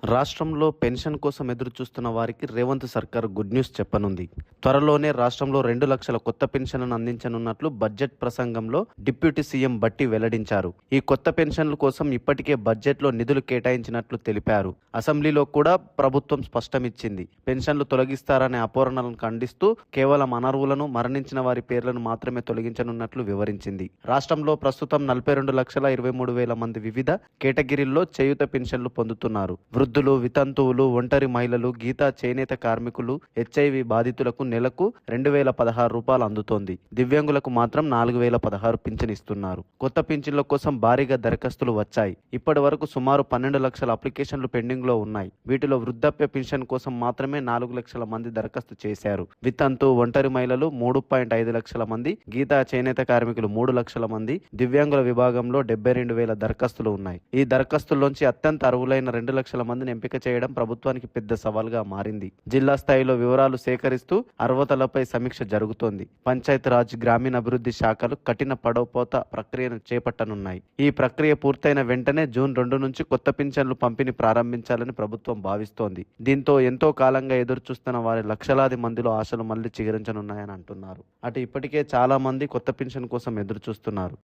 రాష్ట్రంలో పెన్షన్ కోసం ఎదురుచూస్తున్న వారికి రేవంత్ సర్కార్ గుడ్ న్యూస్ చెప్పనుంది. త్వరలోనే రాష్ట్రంలో 2 లక్షల కొత్త పెన్షన్లను అందించనున్నట్లు బడ్జెట్ ప్రసంగంలో డిప్యూటీ సీఎం భట్టి వెల్లడించారు. ఈ కొత్త పెన్షన్ల కోసం ఇప్పటికే బడ్జెట్లో నిధులు కేటాయించినట్లు తెలిపారు. అసెంబ్లీలో కూడా ప్రభుత్వం స్పష్టమిచ్చింది. పెన్షన్లు తొలగిస్తారనే అపోహలను ఖండిస్తూ కేవలం అనర్హులను, మరణించిన వారి పేర్లను మాత్రమే తొలగించనున్నట్లు వివరించింది. రాష్ట్రంలో ప్రస్తుతం 42,23,000 మంది వివిధ కేటగిరీల్లో చేయూత పెన్షన్లు పొందుతున్నారు. వృద్ధులు, వితంతువులు, ఒంటరి మహిళలు, గీతా చేనేత కార్మికులు, హెచ్ఐవి బాధితులకు నెలకు 2,016 రూపాయలు అందుతోంది. దివ్యాంగులకు మాత్రం 4,016 పింఛన్ ఇస్తున్నారు. కొత్త పింఛన్ల కోసం భారీగా దరఖాస్తులు వచ్చాయి. ఇప్పటి వరకు సుమారు 12 లక్షల అప్లికేషన్లు పెండింగ్ లో ఉన్నాయి. వీటిలో వృద్ధాప్య పింఛన్ కోసం మాత్రమే 4 లక్షల మంది దరఖాస్తు చేశారు. వితంతు, ఒంటరి మహిళలు 3.5 లక్షల మంది, గీతా చేనేత కార్మికులు 3 లక్షల మంది, దివ్యాంగుల విభాగంలో 72,000 దరఖాస్తులు ఉన్నాయి. ఈ దరఖాస్తుల్లోంచి అత్యంత అర్హులైన 2 లక్షల మందిని ఎంపిక చేయడం ప్రభుత్వానికి పెద్ద సవాల్గా మారింది. జిల్లా స్థాయిలో వివరాలు సేకరిస్తూ అర్హతలపై సమీక్ష జరుగుతోంది. పంచాయతీరాజ్, గ్రామీణాభివృద్ధి శాఖలు కఠిన పడవపోత ప్రక్రియను చేపట్టనున్నాయి. ఈ ప్రక్రియ పూర్తయిన వెంటనే జూన్ 2 నుంచి కొత్త పింఛన్లు పంపిణీ ప్రారంభించాలని ప్రభుత్వం భావిస్తోంది. దీంతో ఎంతో కాలంగా ఎదురుచూస్తున్న వారి లక్షలాది మందిలో ఆశలు మళ్లీ చిగురించనున్నాయని అంటున్నారు. అటు ఇప్పటికే చాలా మంది కొత్త పింఛన్ కోసం ఎదురు చూస్తున్నారు.